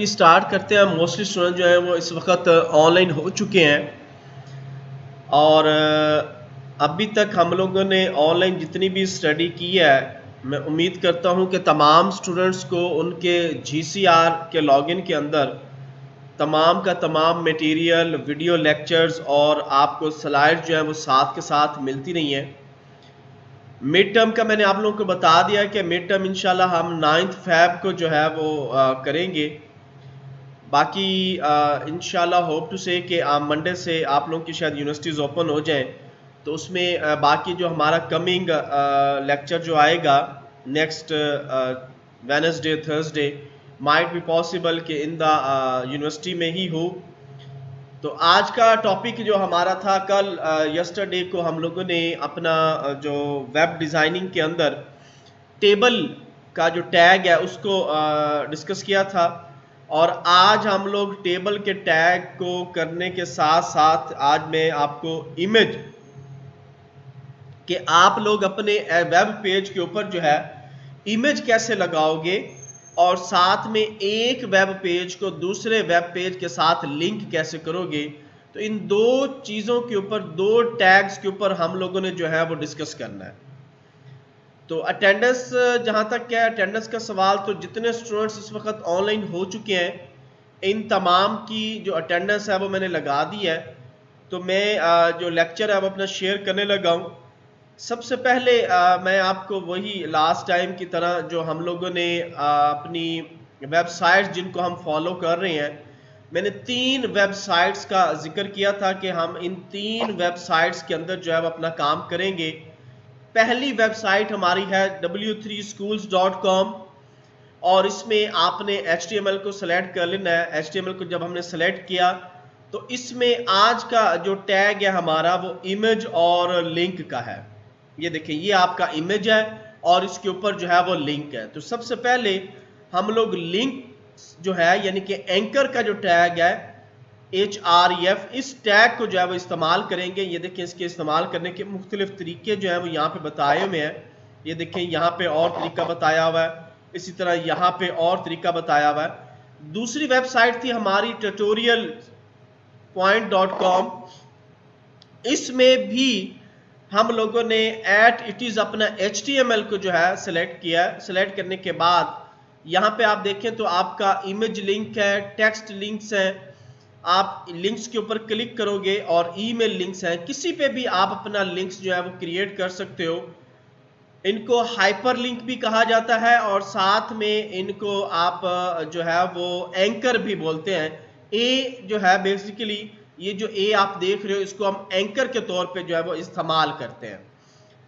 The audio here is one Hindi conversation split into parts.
चलिए स्टार्ट करते हैं। मोस्टली स्टूडेंट जो है वो इस वक्त ऑनलाइन हो चुके हैं और अभी तक हम लोगों ने ऑनलाइन जितनी भी स्टडी की है, मैं उम्मीद करता हूं कि तमाम स्टूडेंट्स को उनके GCR के लॉगिन के अंदर तमाम का तमाम मटेरियल, वीडियो लेक्चर्स और आपको स्लाइड जो है वो साथ के साथ मिलती रही हैं। मिड टर्म का मैंने आप लोगों को बता दिया कि मिड टर्म इंशाल्लाह हम 9 फ़रवरी को जो है वो करेंगे। बाकी इंशाल्लाह होप टू से कि मंडे से आप लोगों की शायद यूनिवर्सिटीज़ ओपन हो जाएं, तो उसमें बाकी जो हमारा कमिंग लेक्चर जो आएगा next Wednesday Thursday might be possible कि इन द यूनिवर्सिटी में ही हो। तो आज का टॉपिक जो हमारा था, कल यस्टरडे को हम लोगों ने अपना जो वेब डिज़ाइनिंग के अंदर टेबल का जो टैग है उसको डिस्कस किया था, और आज हम लोग टेबल के टैग को करने के साथ साथ आज मैं आपको इमेज कि आप लोग अपने वेब पेज के ऊपर जो है इमेज कैसे लगाओगे और साथ में एक वेब पेज को दूसरे वेब पेज के साथ लिंक कैसे करोगे। तो इन दो चीज़ों के ऊपर, दो टैग्स के ऊपर हम लोगों ने जो है वो डिस्कस करना है। तो अटेंडेंस, जहाँ तक क्या अटेंडेंस का सवाल, तो जितने स्टूडेंट्स इस वक्त ऑनलाइन हो चुके हैं इन तमाम की जो अटेंडेंस है वो मैंने लगा दी है। तो मैं जो लेक्चर है वो अपना शेयर करने लगा हूँ। सबसे पहले मैं आपको वही लास्ट टाइम की तरह जो हम लोगों ने अपनी वेबसाइट्स जिनको हम फॉलो कर रहे हैं, मैंने 3 वेबसाइट्स का जिक्र किया था कि हम इन 3 वेबसाइट्स के अंदर जो है वो अपना काम करेंगे। पहली वेबसाइट हमारी है w3schools.com और इसमें आपने HTML को सिलेक्ट कर लेना है। HTML को जब हमने सेलेक्ट किया तो इसमें आज का जो टैग है हमारा वो इमेज और लिंक का है। ये देखिए, ये आपका इमेज है और इसके ऊपर जो है वो लिंक है। तो सबसे पहले हम लोग लिंक जो है यानी कि एंकर का जो टैग है href, इस टैग को जो है वो इस्तेमाल करेंगे। ये देखिए, इसके इस्तेमाल करने के मुख्तलिफ तरीके जो है वो यहाँ पे बताए हुए हैं। ये देखिए, यहाँ पे और तरीका बताया हुआ है, इसी तरह यहाँ पे और तरीका बताया हुआ है। दूसरी वेबसाइट थी हमारी tutorialpoint.com। इसमें भी हम लोगों ने इट इज अपना HTML को जो है सिलेक्ट किया। सिलेक्ट करने के बाद यहाँ पे आप देखें तो आपका इमेज लिंक है, टेक्स्ट लिंक्स हैं। आप लिंक्स के ऊपर क्लिक करोगे और ईमेल लिंक्स हैं। किसी पे भी आप अपना लिंक्स जो है वो क्रिएट कर सकते हो। इनको हाइपर लिंक भी कहा जाता है और साथ में इनको आप जो है वो एंकर भी बोलते हैं। ए जो है बेसिकली ये जो ए आप देख रहे हो इसको हम एंकर के तौर पे जो है वो इस्तेमाल करते हैं।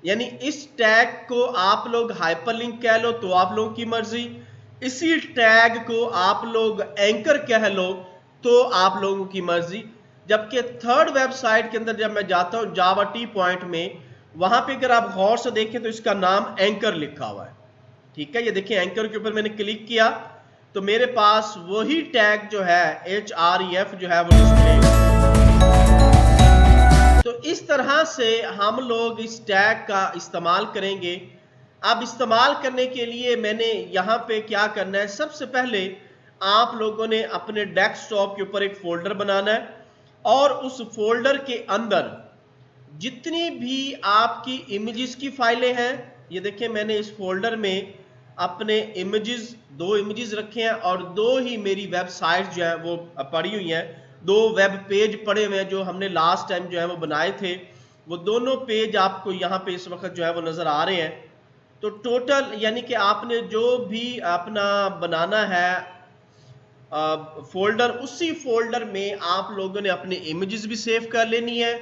यानी इस टैग को आप लोग हाइपर लिंक कह लो तो आप लोगों की मर्जी, इसी टैग को आप लोग एंकर कह लो तो आप लोगों की मर्जी। जबकि थर्ड वेबसाइट के अंदर जब मैं जाता हूं जावा टी पॉइंट में, वहां पे अगर आप गौर से देखें तो इसका नाम एंकर लिखा हुआ है। ठीक है, ये देखिए, एंकर के ऊपर मैंने क्लिक किया तो मेरे पास वही टैग जो है href जो है वो डिस्प्ले। तो इस तरह से हम लोग इस टैग का इस्तेमाल करेंगे। अब इस्तेमाल करने के लिए मैंने यहाँ पे क्या करना है, सबसे पहले आप लोगों ने अपने डेस्कटॉप के ऊपर एक फोल्डर बनाना है और उस फोल्डर के अंदर जितनी भी आपकी इमेजेस की फाइलें हैं, ये देखिए मैंने इस फोल्डर में अपने इमेजेस, 2 इमेजेस रखे हैं और 2 ही मेरी वेबसाइट जो है वो पड़ी हुई हैं। 2 वेब पेज पड़े हुए हैं जो हमने लास्ट टाइम जो है वो बनाए थे। वो दोनों पेज आपको यहाँ पे इस वक्त जो है वो नजर आ रहे हैं। तो टोटल यानी कि आपने जो भी अपना बनाना है फोल्डर, उसी फोल्डर में आप लोगों ने अपनी इमेजेस भी सेव कर लेनी है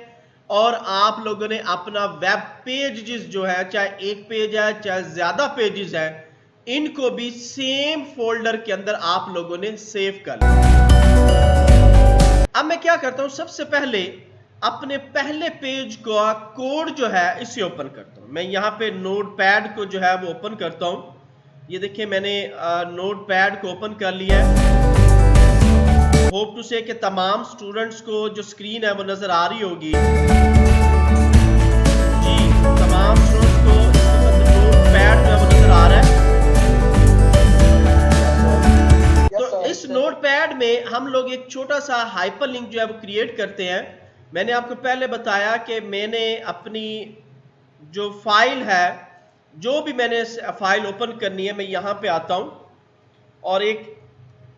और आप लोगों ने अपना वेब पेज जो है, चाहे एक पेज है चाहे ज्यादा पेजेस है, इनको भी सेम फोल्डर के अंदर आप लोगों ने सेव कर लिया। अब मैं क्या करता हूं, सबसे पहले अपने पहले पेज का कोड जो है इसे ओपन करता हूं। मैं यहां पे नोटपैड को जो है वो ओपन करता हूं। ये देखिए, मैंने नोटपैड को ओपन कर लिया है। होप टू से कि तमाम स्टूडेंट्स को जो स्क्रीन है वो नजर आ रही होगी। जी, तमाम स्टूडेंट्स को नोटपैड जो है वो नजर आ रहा है। तो इस इस नोटपैड में हम लोग एक छोटा सा हाइपरलिंक जो है वो क्रिएट करते हैं। मैंने आपको पहले बताया कि मैंने अपनी जो फाइल है, जो भी मैंने फाइल ओपन करनी है, मैं यहां पे आता हूं और एक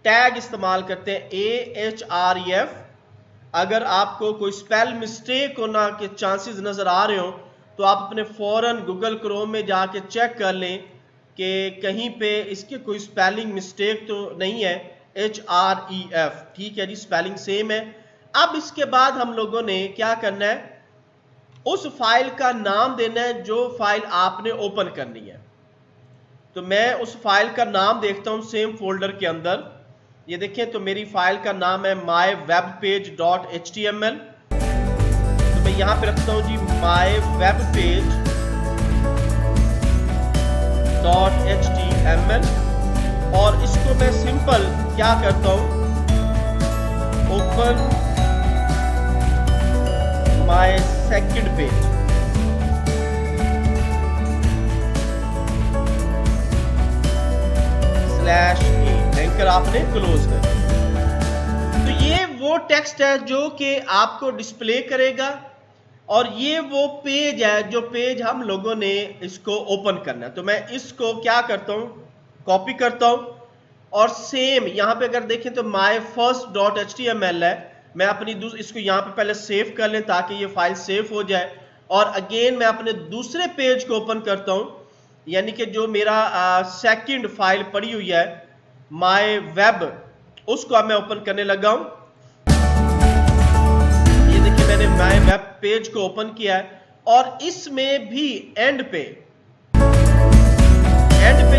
टैग इस्तेमाल करते हैं AHREF। अगर आपको कोई स्पेल मिस्टेक होना के चांसेस नजर आ रहे हो तो आप अपने फौरन गूगल क्रोम में जाके चेक कर लें कि कहीं पे इसके कोई स्पेलिंग मिस्टेक तो नहीं है। HREF, ठीक है जी, स्पेलिंग सेम है। अब इसके बाद हम लोगों ने क्या करना है, उस फाइल का नाम देना है जो फाइल आपने ओपन करनी है। तो मैं उस फाइल का नाम देखता हूं सेम फोल्डर के अंदर। ये देखें, तो मेरी फाइल का नाम है mywebpage.html। तो मैं यहां पे रखता हूं जी mywebpage.html और इसको मैं सिंपल क्या करता हूं, open my second page. Anchor आपने क्लोज कर। तो ये वो टेक्स्ट है जो कि आपको डिस्प्ले करेगा और ये वो पेज है जो पेज हम लोगों ने इसको ओपन करना है। तो मैं इसको क्या करता हूं, कॉपी करता हूं और सेम यहां पे अगर देखें तो माय फर्स्ट डॉट HTML है, मैं अपनी इसको यहां पे पहले सेव कर लें ताकि ये फाइल सेव हो जाए। और अगेन मैं अपने दूसरे पेज को ओपन करता हूं, यानी कि जो मेरा सेकंड फाइल पड़ी हुई है माय वेब, उसको अब मैं ओपन करने लगा हूं। ये देखिए मैंने माय वेब पेज को ओपन किया है और इसमें भी एंड पे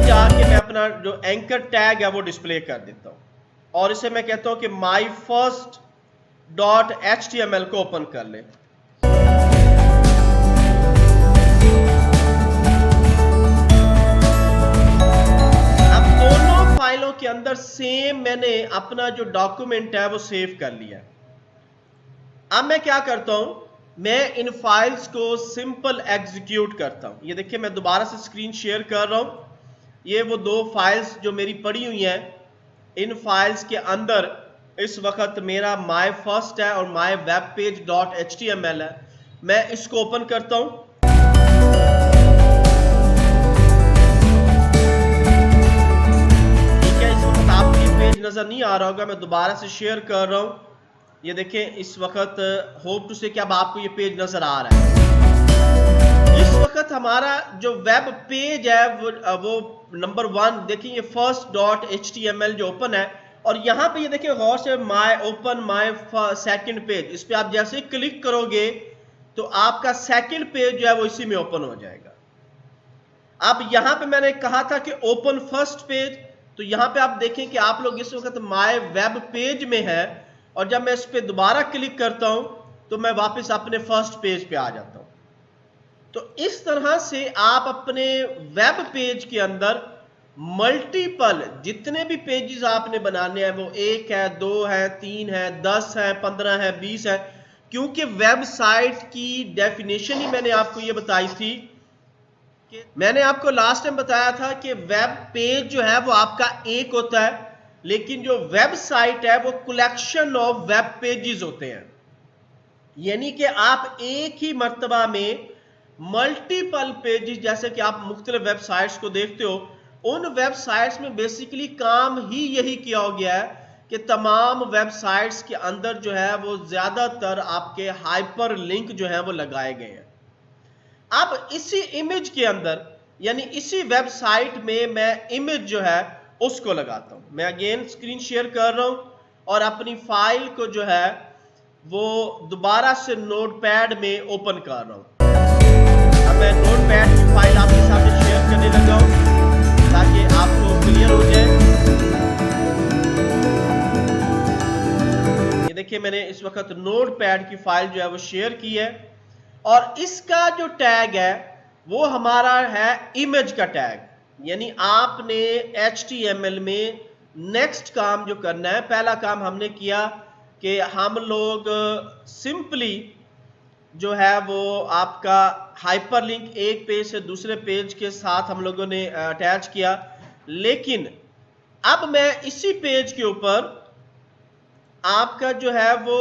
जाके मैं अपना जो एंकर टैग है वो डिस्प्ले कर देता हूं और इसे मैं कहता हूं कि माय फर्स्ट डॉट HTML को ओपन कर ले। फाइलों के अंदर सेम मैंने अपना जो डॉक्यूमेंट है वो सेव कर लिया। अब मैं क्या करता हूं, मैं इन फाइल्स को सिंपल एग्जीक्यूट करता हूं। ये देखिए मैं दोबारा से स्क्रीन शेयर कर रहा हूं। ये वो दो फाइल्स जो मेरी पड़ी हुई हैं, इन फाइल्स के अंदर इस वक्त मेरा माय फर्स्ट है और my web page dot HTML है। मैं इसको ओपन करता हूं। नजर नहीं आ रहा होगा, मैं दोबारा से शेयर कर रहा हूं। ये देखें इस वक्त होप टू से कि अब आपको ये पेज नजर आ रहा है। इस वक्त हमारा जो वेब पेज है वो नंबर 1 देखिए, ये फर्स्ट डॉट HTML जो ओपन है और यहां पे ये देखिए गौर से my open my second page, इस पे आप जैसे क्लिक करोगे तो आपका सेकंड पेज जो है वो इसी में ओपन हो जाएगा। अब यहां पे मैंने कहा था कि ओपन फर्स्ट पेज, तो यहां पे आप देखें कि आप लोग इस वक्त माय वेब पेज में है और जब मैं इस पे दोबारा क्लिक करता हूं तो मैं वापस अपने फर्स्ट पेज पे आ जाता हूं। तो इस तरह से आप अपने वेब पेज के अंदर मल्टीपल जितने भी पेजेस आपने बनाने हैं, वो 1 है, 2 है, 3 है, 10 है, 15 है, 20 है, क्योंकि वेबसाइट की डेफिनेशन ही मैंने आपको ये बताई थी। मैंने आपको लास्ट टाइम बताया था कि वेब पेज जो है वो आपका एक होता है, लेकिन जो वेबसाइट है वो कलेक्शन ऑफ वेब पेजेस होते हैं। यानी कि आप एक ही मर्तबा में मल्टीपल पेजेस, जैसे कि आप मुख्तलिफ वेबसाइट्स को देखते हो, उन वेबसाइट्स में बेसिकली काम ही यही किया हो गया है कि तमाम वेबसाइट्स के अंदर जो है वो ज्यादातर आपके हाइपर लिंक जो है वो लगाए गए हैं। अब इसी इमेज के अंदर, यानी इसी वेबसाइट में मैं इमेज जो है उसको लगाता हूं। मैं अगेन स्क्रीन शेयर कर रहा हूं और अपनी फाइल को जो है वो दोबारा से नोटपैड में ओपन कर रहा हूं। अब मैं नोटपैड की फाइल आपके सामने शेयर करने लगा हूं ताकि आपको क्लियर हो जाए। ये देखिए मैंने इस वक्त नोटपैड की फाइल जो है वो शेयर की है और इसका जो टैग है वो हमारा है इमेज का टैग। यानी आपने HTML में नेक्स्ट काम जो करना है, पहला काम हमने किया कि हम लोग सिंपली जो है वो आपका हाइपरलिंक एक पेज से दूसरे पेज के साथ हम लोगों ने अटैच किया, लेकिन अब मैं इसी पेज के ऊपर आपका जो है वो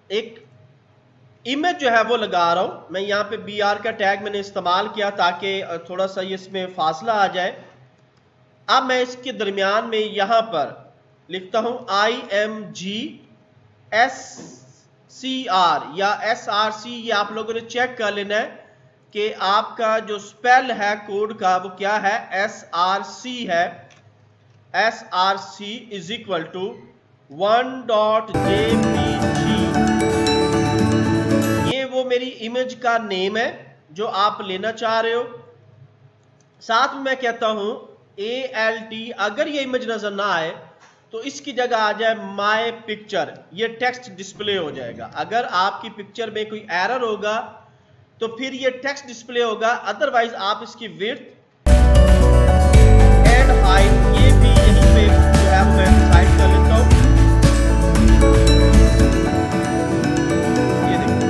एक इमेज जो है वो लगा रहा हूं। मैं यहां पे BR का टैग मैंने इस्तेमाल किया ताकि थोड़ा सा इसमें फासला आ जाए। अब मैं इसके दरमियान में यहां पर लिखता हूं IMGSCR या SRC। ये आप लोगों ने चेक कर लेना है कि आपका जो स्पेल है कोड का वो क्या है, SRC है। SRC is equal to 1.jpg। ये वो मेरी इमेज का नेम है जो आप लेना चाह रहे हो। साथ में मैं कहता हूं ALT, अगर ये इमेज नजर ना आए तो इसकी जगह आ जाए माय पिक्चर, ये टेक्स्ट डिस्प्ले हो जाएगा। अगर आपकी पिक्चर में कोई एरर होगा तो फिर ये टेक्स्ट डिस्प्ले होगा, अदरवाइज आप इसकी विड्थ एंड हाइट ये भी यहीं पे जो है मैं डिसाइड कर लेता हूं। ये देखिए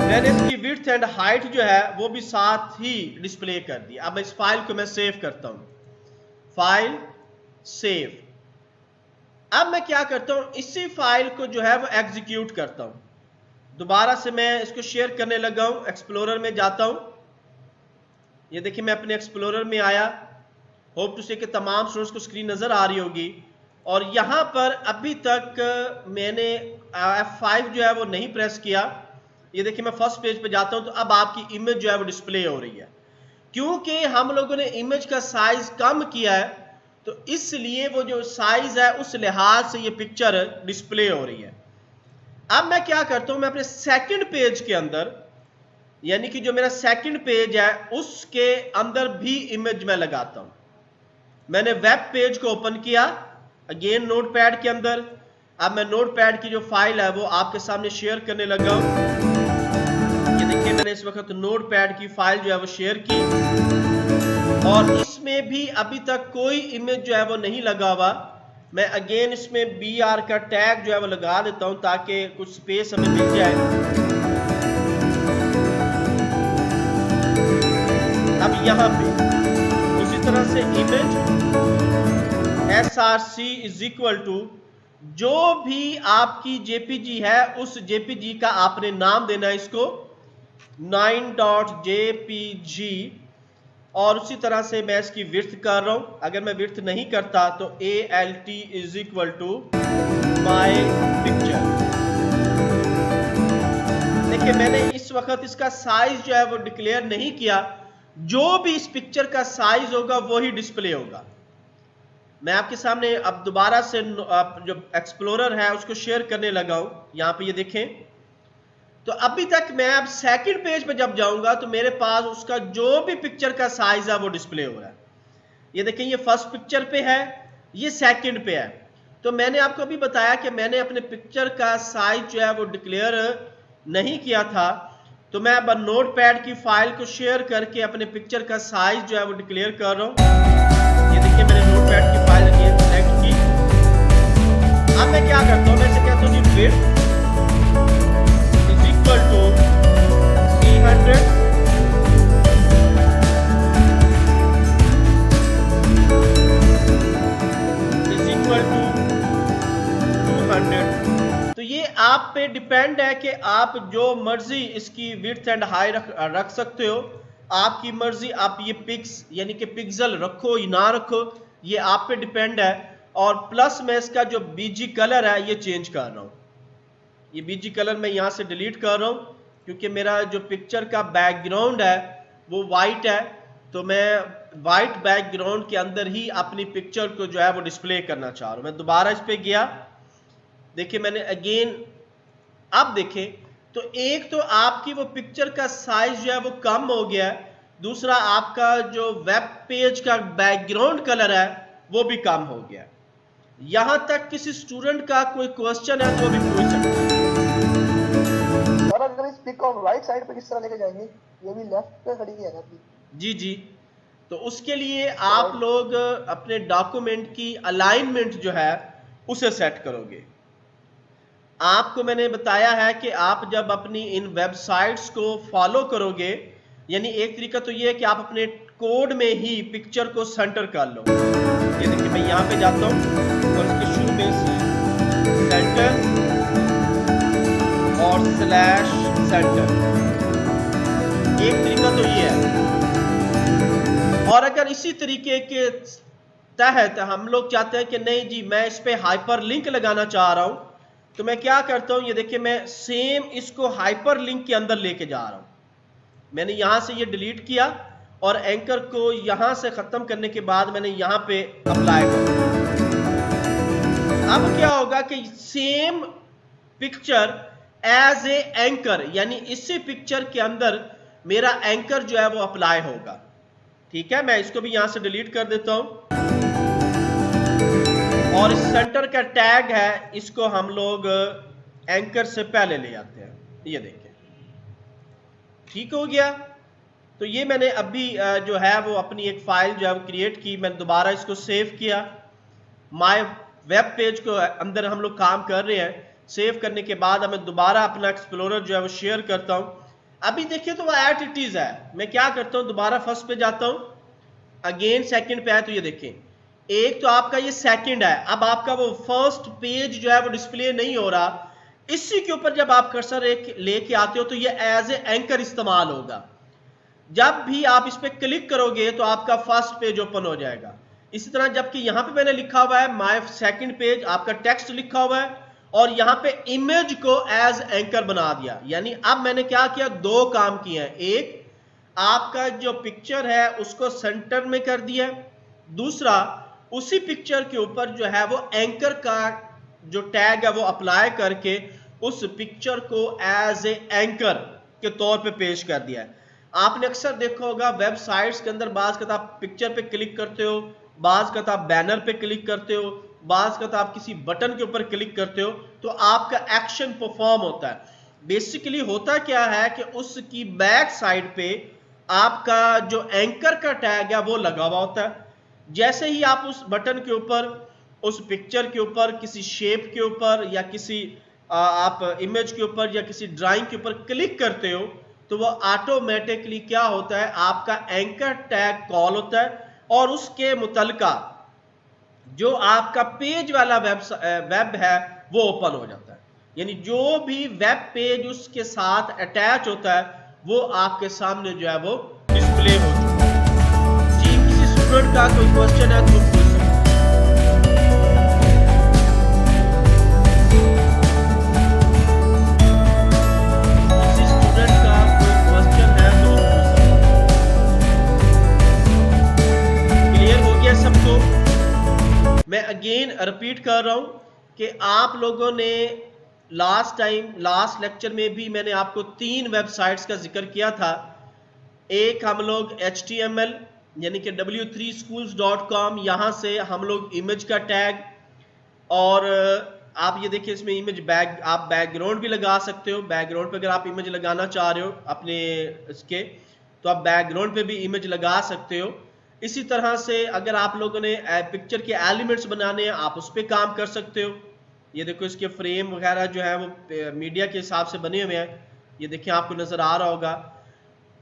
मैंने इसकी विड्थ एंड हाइट जो है वो भी साथ ही डिस्प्ले कर दी। अब इस फाइल को मैं सेव करता हूं, फाइल सेव। अब मैं क्या करता हूं, इसी फाइल को जो है वो एग्जीक्यूट करता हूं। दोबारा से मैं इसको शेयर करने लगा हूं, एक्सप्लोरर में जाता हूं। ये देखिए मैं अपने एक्सप्लोरर में आया। होप टू से कि तमाम स्टूडेंट्स को स्क्रीन नजर आ रही होगी। और यहां पर अभी तक मैंने F5 जो है वो नहीं प्रेस किया। ये देखिए मैं फर्स्ट पेज पे जाता हूं तो अब आपकी इमेज जो है वो डिस्प्ले हो रही है। क्योंकि हम लोगों ने इमेज का साइज कम किया है तो इसलिए वो जो साइज है उस लिहाज से ये पिक्चर डिस्प्ले हो रही है। अब मैं क्या करता हूं, मैं अपने सेकंड पेज के अंदर, यानी कि जो मेरा सेकंड पेज है उसके अंदर भी इमेज में लगाता हूं। मैंने वेब पेज को ओपन किया अगेन नोटपैड के अंदर। अब मैं नोटपैड की जो फाइल है वो आपके सामने शेयर करने लगा हूं। ये देखिए मैंने इस वक्त नोटपैड की फाइल जो है वो शेयर की और इसमें भी अभी तक कोई इमेज जो है वो नहीं लगा हुआ। मैं अगेन इसमें BR का टैग जो है वो लगा देता हूं ताकि कुछ स्पेस हमें मिल जाए। अब यहां पे उसी तरह से image SRC is equal to जो भी आपकी JPG है उस JPG का आपने नाम देना है इसको 9.jpg। और उसी तरह से मैं इसकी विड्थ कर रहा हूं। अगर मैं विड्थ नहीं करता तो ALT is equal to my picture. देखिए मैंने इस वक्त इसका साइज जो है वो डिक्लेयर नहीं किया। जो भी इस पिक्चर का साइज होगा वही डिस्प्ले होगा। मैं आपके सामने अब दोबारा से जो एक्सप्लोरर है उसको शेयर करने लगा हूं। यहां पे ये देखें तो अभी तक मैं अब सेकंड पेज पे जब जाऊंगा तो मेरे पास उसका जो भी पिक्चर का साइज है वो डिस्प्ले हो रहा है। ये देखें ये फर्स्ट पिक्चर पे है, ये सेकंड पे है। तो मैंने आपको अभी बताया कि मैंने अपने पिक्चर का साइज जो है वो डिक्लेयर नहीं किया था। तो मैं अब नोटपैड की फाइल को शेयर करके अपने पिक्चर का साइज जो है वो डिक्लेयर कर रहा हूं। ये देखिए मैंने नोटपैड की फाइल अगेन सेलेक्ट की। अब मैं क्या करता हूं, मैं इसे कहता हूं जी width equal to 300 is equal to 200। तो ये आप पे डिपेंड है कि आप जो मर्जी इसकी विड्थ एंड हाई रख सकते हो। आपकी मर्जी, आप ये पिक्स यानी कि पिक्सल रखो या ना रखो, ये आप पे डिपेंड है। और प्लस मैं इसका जो BG कलर है ये चेंज कर रहा हूं। ये BG कलर मैं यहां से डिलीट कर रहा हूं क्योंकि मेरा जो पिक्चर का बैकग्राउंड है वो वाइट है। तो मैं वाइट बैकग्राउंड के अंदर ही अपनी पिक्चर को जो है वो डिस्प्ले करना चाह रहा हूं। मैं दोबारा इस पे गया, देखिए मैंने अगेन, अब देखें तो एक तो आपकी वो पिक्चर का साइज जो है वो कम हो गया है, दूसरा आपका जो वेब पेज का बैकग्राउंड कलर है वो भी कम हो गया है। यहां तक किसी स्टूडेंट का कोई क्वेश्चन है तो भी पूछ सकते हैं। और अगर इस पिक को राइट साइड पे किस तरह लेके जाएंगे, ये भी लेफ्ट पे खड़ी है ना। जी तो उसके लिए आप लोग अपने डॉक्यूमेंट की अलाइनमेंट जो है उसे सेट करोगे। आपको मैंने बताया है कि आप जब अपनी इन वेबसाइट्स को फॉलो करोगे, यानी एक तरीका तो ये है कि आप अपने कोड में ही पिक्चर को सेंटर कर लो। ये देखिए मैं यहाँ पे जाता हूँ और इसके शुरू में सेंटर और स्लैश सेंटर, एक तरीका तो ये है। और अगर इसी तरीके के तहत हम लोग चाहते हैं कि नहीं जी मैं इस पे हाइपर लिंक लगाना चाह रहा हूं, तो मैं क्या करता हूं, ये देखिए मैं सेम इसको हाइपर लिंक के अंदर लेके जा रहा हूं। मैंने यहां से ये डिलीट किया और एंकर को यहां से खत्म करने के बाद मैंने यहां पे अप्लाई कर दिया। अब क्या होगा कि same picture as a anchor, यानी इसी पिक्चर के अंदर मेरा एंकर जो है वो अप्लाई होगा। ठीक है, मैं इसको भी यहां से डिलीट कर देता हूं और इस सेंटर का टैग है, इसको हम लोग एंकर से पहले ले आते हैं। ये देखिए ठीक हो गया। तो ये मैंने अभी जो है वो अपनी एक फाइल जो है वो क्रिएट की, मैंने दोबारा इसको सेव किया। माय वेब पेज को अंदर हम लोग काम कर रहे हैं। सेव करने के बाद मैं दोबारा अपना एक्सप्लोरर जो है वो शेयर करता हूं। अभी देखिए तो वो एट इट इज है। मैं क्या करता हूं, दोबारा फर्स्ट पे जाता हूं, अगेन सेकंड पे है, तो ये देखें एक तो आपका ये सेकंड है। अब आपका वो फर्स्ट पेज जो है वो डिस्प्ले नहीं हो रहा। इसी के ऊपर जब आप कर्सर लेके आते हो तो ये एज ए एंकर इस्तेमाल होगा। जब भी आप इस पे क्लिक करोगे तो आपका फर्स्ट पेज ओपन हो जाएगा। इसी तरह जबकि यहां पे मैंने लिखा हुआ है माय सेकंड पेज, आपका टेक्स्ट लिखा हुआ है और यहां पे इमेज को एज एंकर बना दिया। यानी अब मैंने क्या किया, दो काम किए हैं। एक, आपका जो पिक्चर है उसको सेंटर में कर दिया, दूसरा उसी पिक्चर के ऊपर जो है वो एंकर का जो टैग है वो अप्लाई करके उस पिक्चर को एज ए एंकर के तौर पे पेश कर दिया है। आपने अक्सर देखा होगा वेबसाइट्स के अंदर बाज का आप पिक्चर पे क्लिक करते हो, बाज का आप बैनर पे क्लिक करते हो, बाज का आप किसी बटन के ऊपर क्लिक करते हो तो आपका एक्शन परफॉर्म होता है। बेसिकली होता क्या है कि उसकी बैक साइड पे आपका जो एंकर का टैग है वो लगा हुआ होता है। जैसे ही आप उस बटन के ऊपर, उस पिक्चर के ऊपर, किसी शेप के ऊपर या किसी आप इमेज के ऊपर या किसी ड्राइंग के ऊपर क्लिक करते हो तो वो ऑटोमेटिकली क्या होता है, आपका एंकर टैग कॉल होता है और उसके मुतलका जो आपका पेज वाला वेब है वो ओपन हो जाता है। यानी जो भी वेब पेज उसके साथ अटैच होता है वो आपके सामने जो है वो डिस्प्ले हो चुका है। जी, किसी स्टूडेंट का कोई क्वेश्चन है तो पूछ सकते हैं। किसी स्टूडेंट का कोई क्वेश्चन है तो पूछ सकते हैं। क्लियर हो गया सबको? मैं अगेन रिपीट कर रहा हूं कि आप लोगों ने लास्ट लेक्चर में भी मैंने आपको 3 वेबसाइट्स का जिक्र किया था। एक हम लोग HTML यानी कि w3schools.com, यहां से हम लोग इमेज का टैग, और आप ये देखिए इसमें इमेज आप बैकग्राउंड भी लगा सकते हो। बैकग्राउंड पे अगर आप इमेज लगाना चाह रहे हो अपने इसके, तो आप बैकग्राउंड पे भी इमेज लगा सकते हो। इसी तरह से अगर आप लोगों ने पिक्चर के एलिमेंट्स बनाने हैं आप उस पर काम कर सकते हो। ये देखो इसके फ्रेम वगैरह जो है वो मीडिया के हिसाब से बने हुए हैं, ये देखिए आपको नजर आ रहा होगा।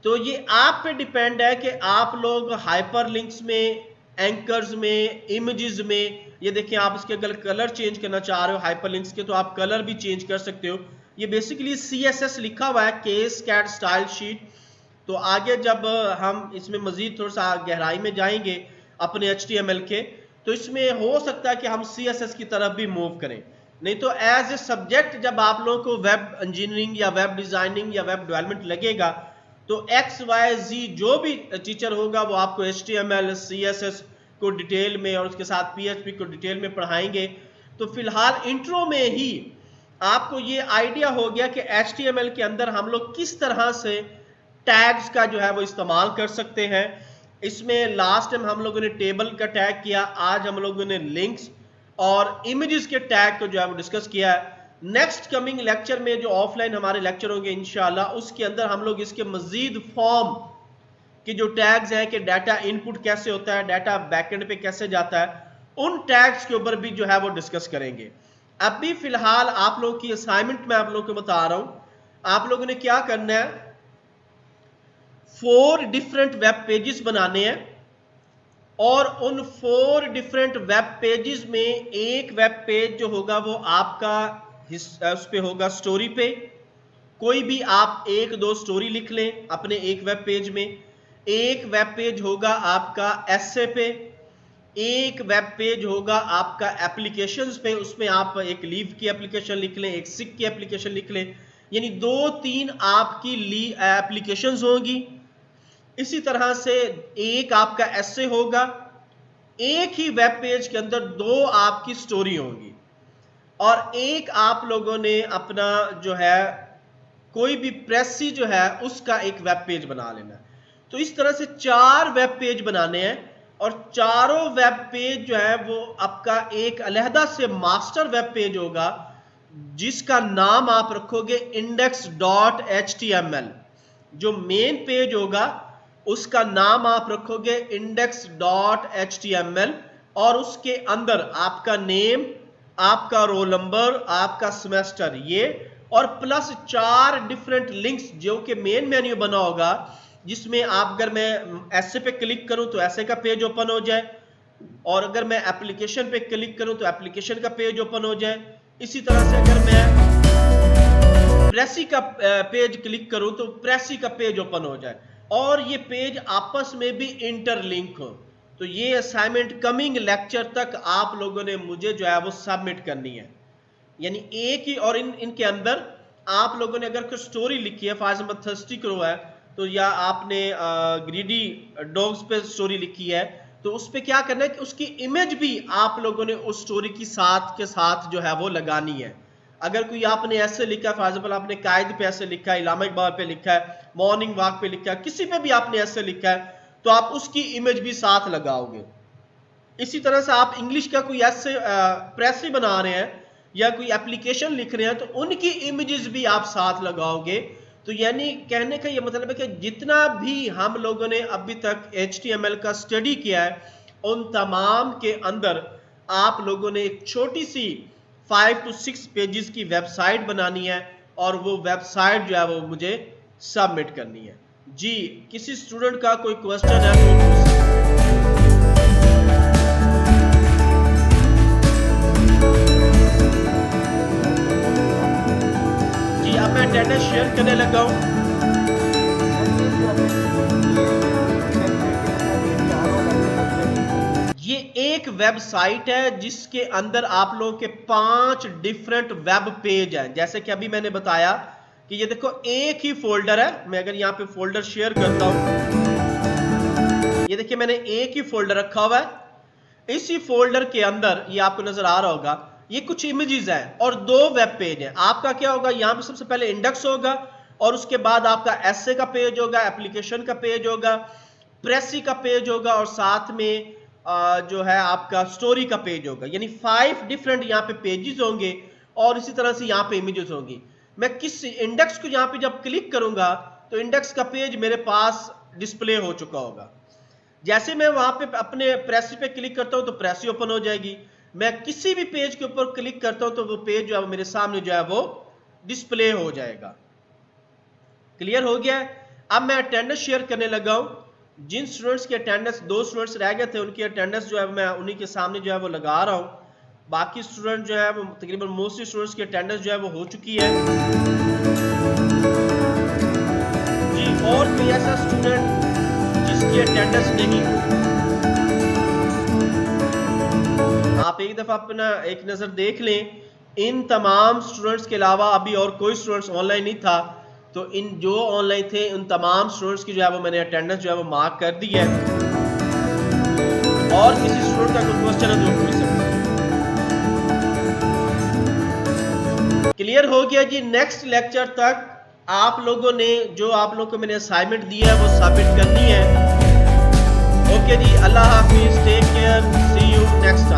तो ये आप पे डिपेंड है कि आप लोग हाइपर लिंक्स में, एंकर्स में, इमेजेस में, ये देखिए आप इसके अगर कलर चेंज करना चाह रहे हो हाइपर लिंक्स के तो आप कलर भी चेंज कर सकते हो। ये बेसिकली CSS लिखा हुआ है, केस कैट स्टाइल शीट। तो आगे जब हम इसमें मजीद थोड़ा सा गहराई में जाएंगे अपने HTML के, तो इसमें हो सकता है कि हम CSS की तरफ भी मूव करें। नहीं तो एज ए सब्जेक्ट जब आप लोगों को वेब इंजीनियरिंग या वेब डिजाइनिंग या वेब डेवलपमेंट लगेगा तो XYZ जो भी टीचर होगा वो आपको HTML, CSS को डिटेल में और उसके साथ PHP को डिटेल में पढ़ाएंगे। तो फिलहाल इंट्रो में ही आपको ये आइडिया हो गया कि HTML के अंदर हम लोग किस तरह से टैग्स का जो है वो इस्तेमाल कर सकते हैं। इसमें लास्ट टाइम हम लोगों ने टेबल का टैग किया, आज हम लोगों ने लिंक्स और इमेजेस के टैग को जो है वो डिस्कस किया है। नेक्स्ट कमिंग लेक्चर में जो ऑफलाइन हमारे लेक्चर होंगे इंशाल्लाह, उसके अंदर हम लोग इसके मजीद फॉर्म के जो टैग्स हैं कि डाटा इनपुट कैसे होता है, डाटा बैकएंड पे कैसे जाता है, उन टैग्स के ऊपर भी जो है वो डिस्कस करेंगे। अभी फिलहाल आप लोगों की असाइनमेंट में आप लोगों को बता रहा हूं, आप लोगों ने क्या करना है, 4 डिफरेंट वेब पेजेस बनाने हैं और उन 4 डिफरेंट वेब पेजेस में एक वेब पेज जो होगा वो आपका उस पे होगा स्टोरी पे। कोई भी आप 1-2 स्टोरी लिख लें अपने एक वेब पेज में। एक वेब पेज होगा आपका एसे पे, एक वेब पेज होगा आपका एप्लीकेशंस पे, उसमें आप एक लीव की एप्लीकेशन लिख लें, एक सिक की एप्लीकेशन लिख लें, यानी 2-3 आपकी एप्लीकेशंस होंगी। इसी तरह से एक आपका एसे होगा, एक ही वेब पेज के अंदर 2 आपकी स्टोरी होंगी, और एक आप लोगों ने अपना जो है कोई भी प्रेसी जो है उसका एक वेब पेज बना लेना है। तो इस तरह से 4 वेब पेज बनाने हैं, और चारों वेब पेज जो है वो आपका एक अलहदा से मास्टर वेब पेज होगा जिसका नाम आप रखोगे index.html। जो मेन पेज होगा उसका नाम आप रखोगे index.html, और उसके अंदर आपका नेम, आपका रोल नंबर, आपका सेमेस्टर, ये और प्लस 4 डिफरेंट लिंक्स जो कि मेन मेन्यू बना होगा, जिसमें आप अगर मैं ऐसे पे क्लिक करूं तो ऐसे का पेज ओपन हो जाए, और अगर मैं एप्लीकेशन पे क्लिक करूं तो एप्लीकेशन का पेज ओपन हो जाए। इसी तरह से अगर मैं प्रेसी का पेज क्लिक करूं तो प्रेसी का पेज ओपन हो जाए, और ये पेज आपस में भी इंटरलिंक हो। तो ये असाइनमेंट कमिंग लेक्चर तक आप लोगों ने मुझे जो है वो सबमिट करनी है, यानी एक ही। और इनके अंदर आप लोगों ने अगर कोई स्टोरी लिखी है, फॉर एग्जांपल थर्स्टी क्रो है, तो या आपने ग्रीडी डॉग्स पे स्टोरी लिखी है, तो उस पे क्या करना है कि उसकी इमेज भी आप लोगों ने उस स्टोरी की साथ के साथ जो है वो लगानी है। अगर कोई आपने ऐसे लिखा है, फॉर एग्जांपल आपने कायद पे ऐसे लिखा है, इलामा इकबाल पे लिखा है, मॉर्निंग वॉक पे लिखा है, किसी पे भी आपने ऐसे लिखा है, तो आप उसकी इमेज भी साथ लगाओगे। इसी तरह से आप इंग्लिश का कोई ऐसे प्रेस बना रहे हैं या कोई एप्लीकेशन लिख रहे हैं, तो उनकी इमेजेस भी आप साथ लगाओगे। तो यानी कहने का ये मतलब है कि जितना भी हम लोगों ने अभी तक HTML का स्टडी किया है, उन तमाम के अंदर आप लोगों ने एक छोटी सी 5 to 6 पेजेस की वेबसाइट बनानी है, और वो वेबसाइट जो है वो मुझे सबमिट करनी है। जी, किसी स्टूडेंट का कोई क्वेश्चन है तो जी, अब मैं अटेंडेंस शेयर करने लगा हूं। ये एक वेबसाइट है जिसके अंदर आप लोगों के 5 डिफरेंट वेब पेज हैं। जैसे कि अभी मैंने बताया कि ये देखो एक ही फोल्डर है। मैं अगर यहाँ पे फोल्डर शेयर करता हूं, ये देखिए मैंने एक ही फोल्डर रखा हुआ है। इसी फोल्डर के अंदर ये आपको नजर आ रहा होगा, ये कुछ इमेजेस हैं और 2 वेब पेज हैं। आपका क्या होगा, यहाँ पे सबसे पहले इंडेक्स होगा, और उसके बाद आपका एसे का पेज होगा, एप्लीकेशन का पेज होगा, प्रेसी का पेज होगा, और साथ में जो है आपका स्टोरी का पेज होगा। यानी 5 डिफरेंट यहाँ पे पेजेस होंगे, और इसी तरह से यहाँ पे इमेजेस होंगी। मैं किस इंडेक्स को यहाँ पे जब क्लिक करूंगा तो इंडेक्स का पेज मेरे पास डिस्प्ले हो चुका होगा। जैसे मैं वहां पे अपने प्रेसी पे क्लिक करता हूं तो प्रेसी ओपन हो जाएगी। मैं किसी भी पेज के ऊपर क्लिक करता हूं तो वो पेज जो है मेरे सामने जो है वो डिस्प्ले हो जाएगा। क्लियर हो गया है? अब मैं अटेंडेंस शेयर करने लगा हूं। जिन स्टूडेंट्स की अटेंडेंस 2 स्टूडेंट्स रह गए थे, उनकी अटेंडेंस जो है मैं उन्हीं के सामने जो है वो लगा रहा हूं। बाकी स्टूडेंट जो है वो तकरीबन मोस्टली स्टूडेंट्स की अटेंडेंस जो है वो हो चुकी है जी। और कोई ऐसा स्टूडेंट जिसकी अटेंडेंस नहीं हो, आप एक दफा अपना एक नजर देख लें। इन तमाम स्टूडेंट्स के अलावा अभी और कोई स्टूडेंट्स ऑनलाइन नहीं था, तो इन जो ऑनलाइन थे उन तमाम स्टूडेंट्स की जो है वो मैंने अटेंडेंस जो है वो मार्क कर दी है। और किसी स्टूडेंट का कोई क्वेश्चन है तो पूछ सकते हैं। क्लियर हो गया जी? नेक्स्ट लेक्चर तक आप लोगों ने जो आप लोगों को मैंने असाइनमेंट दिया है वो सबमिट करनी है। ओके जी, अल्लाह हाफिज, take care, see you next time.